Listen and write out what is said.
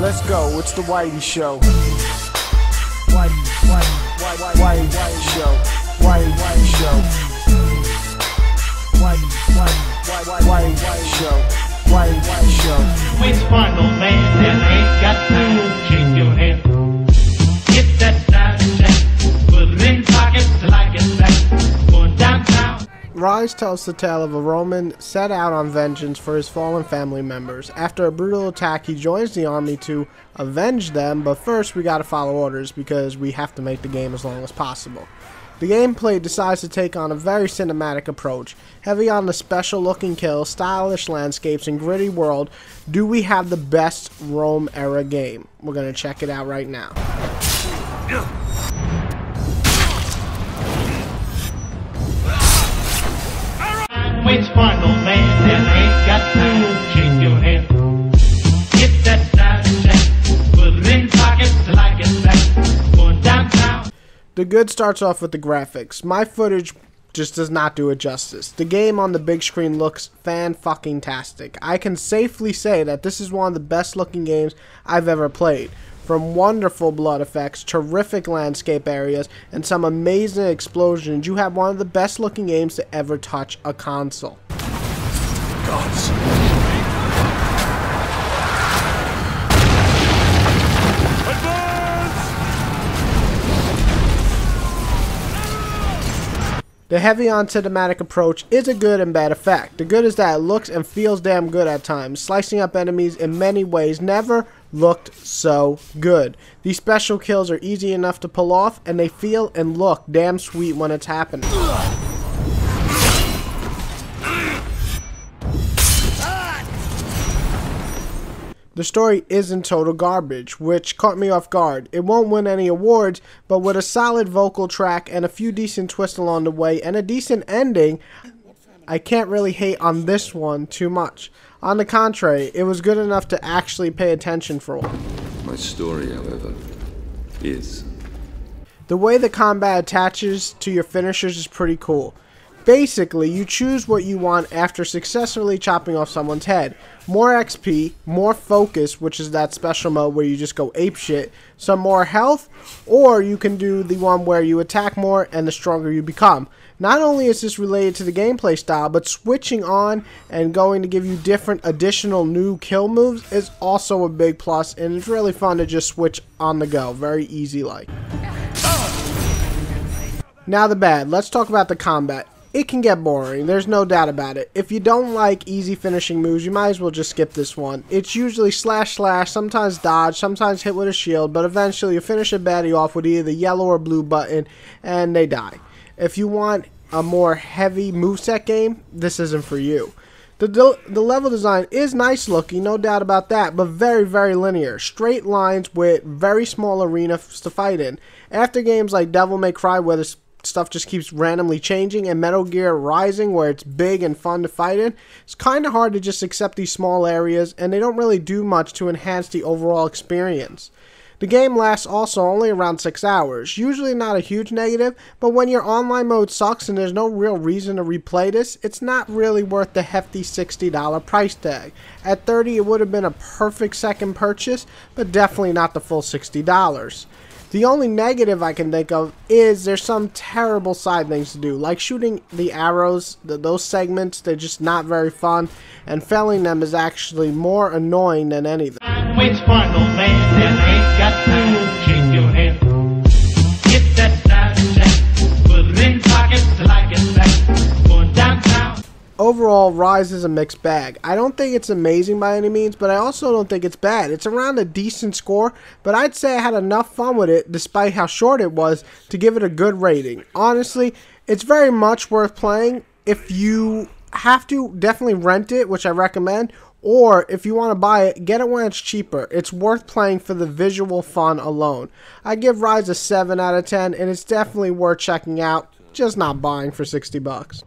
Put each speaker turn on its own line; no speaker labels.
Let's go, it's the Whitey Show. Whitey Show. Whitey Show. Whitey Show. Whitey Show.
With Sparkle Man, then ain't got time to shake your head. Get that side check, put it in pockets like it's back. Going downtown.
Ryse tells the tale of a Roman set out on vengeance for his fallen family members. After a brutal attack, he joins the army to avenge them, but first we gotta follow orders because we have to make the game as long as possible. The gameplay decides to take on a very cinematic approach, heavy on the special looking kills, stylish landscapes, and gritty world. Do we have the best Rome era game? We're gonna check it out right now.
With Sparkle Man, then ain't got time to shake your head. Get that side check, put it in pockets like it's back. Going downtown.
The good starts off with the graphics. My footage just does not do it justice. The game on the big screen looks fan-fucking-tastic. I can safely say that this is one of the best looking games I've ever played. From wonderful blood effects, terrific landscape areas, and some amazing explosions, you have one of the best looking games to ever touch a console.
Gods.
The heavy on cinematic approach is a good and bad effect. The good is that it looks and feels damn good at times. Slicing up enemies in many ways never looked so good. These special kills are easy enough to pull off, and they feel and look damn sweet when it's happening. The story isn't total garbage, which caught me off guard. It won't win any awards, but with a solid vocal track and a few decent twists along the way and a decent ending, I can't really hate on this one too much. On the contrary, it was good enough to actually pay attention for one.
My story, however, is...
The way the combat attaches to your finishers is pretty cool. Basically, you choose what you want after successfully chopping off someone's head. More XP, more focus, which is that special mode where you just go apeshit, some more health, or you can do the one where you attack more and the stronger you become. Not only is this related to the gameplay style, but switching on and going to give you different additional new kill moves is also a big plus, and it's really fun to just switch on the go, very easy like. Now the bad, let's talk about the combat. It can get boring, there's no doubt about it. If you don't like easy finishing moves, you might as well just skip this one. It's usually slash slash, sometimes dodge, sometimes hit with a shield, but eventually you finish a baddie off with either the yellow or blue button and they die. If you want a more heavy moveset game, this isn't for you. The level design is nice looking, no doubt about that, but very, very linear. Straight lines with very small arenas to fight in. After games like Devil May Cry, where the stuff just keeps randomly changing, and Metal Gear Rising, where it's big and fun to fight in, it's kind of hard to just accept these small areas, and they don't really do much to enhance the overall experience. The game lasts also only around 6 hours, usually not a huge negative, but when your online mode sucks and there's no real reason to replay this, it's not really worth the hefty $60 price tag. At $30 it would have been a perfect second purchase, but definitely not the full $60. The only negative I can think of is there's some terrible side things to do, like shooting the arrows, those segments, they're just not very fun, and failing them is actually more annoying than anything.
With Sparkle Man, then ain't got time to shake your head. Get that side check, put it in pockets like it's back. Going downtown.
Overall, Ryse is a mixed bag. I don't think it's amazing by any means, but I also don't think it's bad. It's around a decent score, but I'd say I had enough fun with it, despite how short it was, to give it a good rating. Honestly, it's very much worth playing. If you have to, definitely rent it, which I recommend, or if you want to buy it, get it when it's cheaper. It's worth playing for the visual fun alone. I give Ryse a 7 out of 10, and it's definitely worth checking out, just not buying for $60.